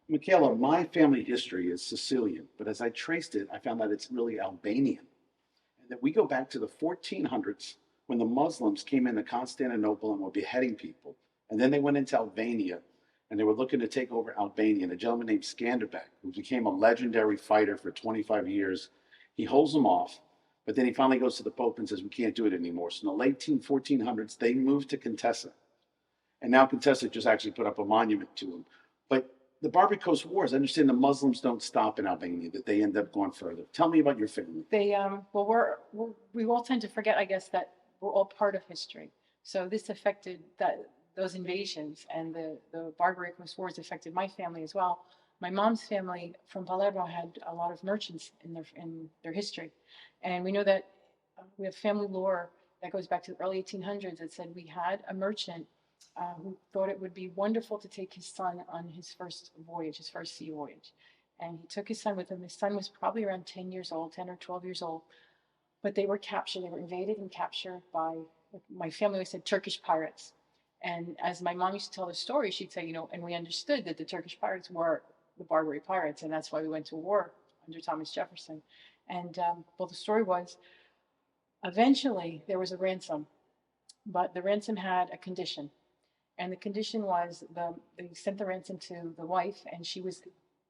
Michaela, my family history is Sicilian, but as I traced it, I found that it's really Albanian. And that we go back to the 1400s when the Muslims came into Constantinople and were beheading people. And then they went into Albania and they were looking to take over Albania. And a gentleman named Skanderbeg, who became a legendary fighter for 25 years, he holds them off. But then he finally goes to the Pope and says, we can't do it anymore. So in the late 1400s, they moved to Contessa. And now Contessa just actually put up a monument to him. But the Barbary Coast Wars, I understand the Muslims don't stop in Albania, that they end up going further. Tell me about your family. Well, we all tend to forget, I guess, that we're all part of history. So this affected those invasions, and the Barbary Coast Wars affected my family as well. My mom's family from Palermo had a lot of merchants in their history, and we know that we have family lore that goes back to the early 1800s that said we had a merchant who thought it would be wonderful to take his son on his first voyage, his first sea voyage. And he took his son with him. His son was probably around 10 years old, 10 or 12 years old. But they were captured. They were invaded and captured by, my family always said, Turkish pirates. And as my mom used to tell the story, she'd say, and we understood that the Turkish pirates were the Barbary pirates. And that's why we went to war under Thomas Jefferson. And well, the story was eventually there was a ransom, but the ransom had a condition. And the condition was they sent the ransom to the wife, and she was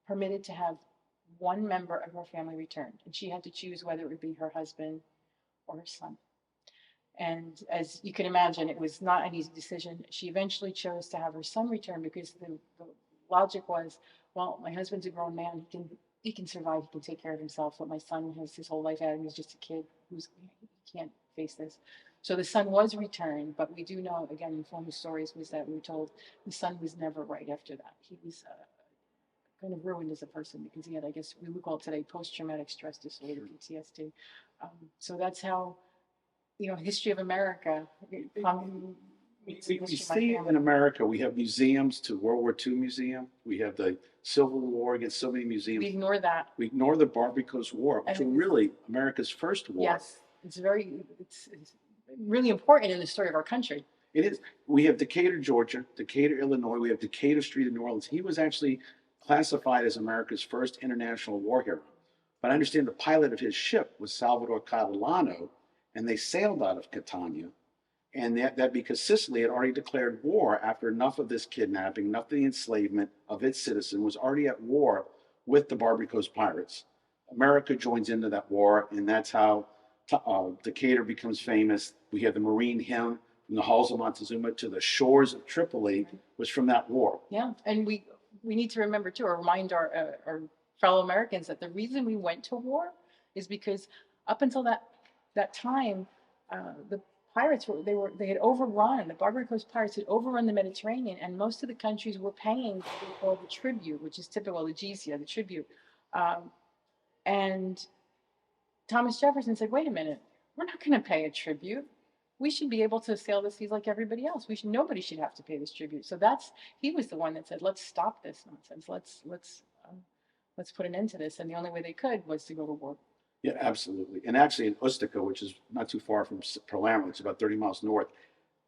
permitted to have one member of her family returned. And she had to choose whether it would be her husband or her son. And as you can imagine, it was not an easy decision. She eventually chose to have her son returned because the logic was, well, my husband's a grown man. He can survive. He can take care of himself. But my son has his whole life ahead of him. He's just a kid he can't face this. So the son was returned, but we do know, again, in family stories, was that we were told the son was never right after that. He was kind of ruined as a person because he had, I guess, we would call it today post-traumatic stress disorder, PTSD. So that's how, history of America. We see in America, we have museums to World War II museum. We have the Civil War against so many museums. We ignore that. We ignore the Barbary Coast War, which was really America's first war. Yes, it's really important in the story of our country. It is. We have Decatur, Georgia, Decatur, Illinois. We have Decatur Street in New Orleans. He was actually classified as America's first international war hero. But I understand the pilot of his ship was Salvador Catalano, and they sailed out of Catania. And that because Sicily had already declared war after enough of this kidnapping, enough of the enslavement of its citizen, was already at war with the Barbary Coast pirates. America joins into that war, and that's how Decatur becomes famous. We have the Marine hymn from the halls of Montezuma to the shores of Tripoli was from that war. Yeah, and we need to remember too, or remind our fellow Americans that the reason we went to war is because up until that time, the pirates they had overrun, the Barbary Coast pirates had overrun the Mediterranean, and most of the countries were paying for the tribute, which is typical, the jizya, the tribute. And Thomas Jefferson said, wait a minute, we're not going to pay a tribute. We should be able to sail the seas like everybody else. Nobody should have to pay this tribute. So he was the one that said, let's stop this nonsense. Let's put an end to this. And the only way they could was to go to war. Yeah, absolutely. And actually in Ustica, which is not too far from Palermo, it's about 30 miles north,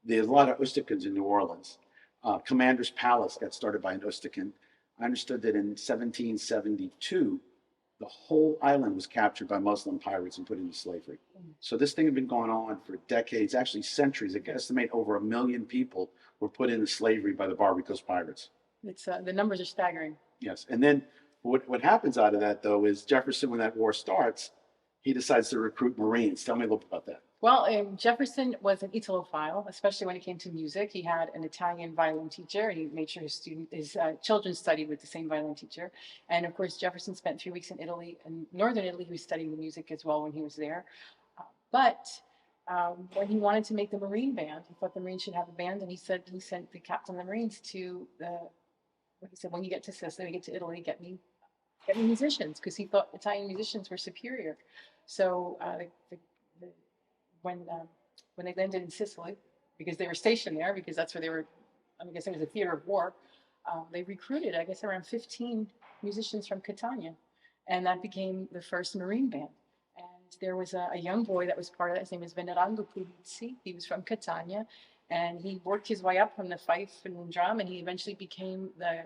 there's a lot of Usticans in New Orleans. Commander's Palace got started by an Ustican. I understood that in 1772, the whole island was captured by Muslim pirates and put into slavery. So this thing had been going on for decades, actually centuries. I estimate over 1 million people were put into slavery by the Barbary Coast pirates. It's the numbers are staggering. Yes, and then what happens out of that though is Jefferson, when that war starts, he decides to recruit Marines. Tell me a little bit about that. Well, Jefferson was an Italophile, especially when it came to music. He had an Italian violin teacher, and he made sure his children studied with the same violin teacher. And of course, Jefferson spent 3 weeks in Italy, in northern Italy. He was studying the music as well when he was there. But when he wanted to make the Marine band, he thought the Marines should have a band, and he sent the captain of the Marines to he said, when you get to Sicily, when you get to Italy, get me musicians, because he thought Italian musicians were superior. So when they landed in Sicily, because they were stationed there, because that's where they were, I guess it was a theater of war, they recruited, I guess, around 15 musicians from Catania, and that became the first Marine band. And there was a young boy that was part of that. His name was Venerando Pulizzi. He was from Catania, And he worked his way up from the fife and drum, and he eventually became the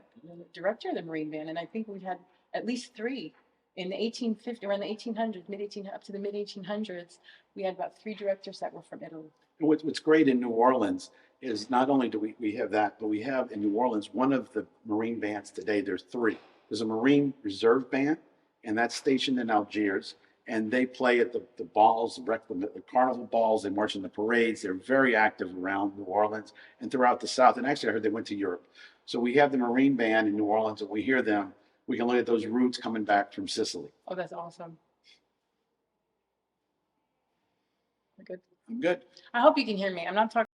director of the Marine Band. And I think we had at least three in the 1850, around the 1800s, mid 18 up to the mid 1800s. We had about three directors that were from Italy. And what's great in New Orleans is not only do we have that, but we have in New Orleans one of the Marine bands today. There's three. There's a Marine Reserve Band, and that's stationed in Algiers. And they play at the balls, the carnival balls. They march in the parades. They're very active around New Orleans and throughout the South. And actually, I heard they went to Europe. So we have the Marine Band in New Orleans, and we hear them. We can look at those roots coming back from Sicily. Oh, that's awesome. We're good. I'm good. I hope you can hear me. I'm not talking.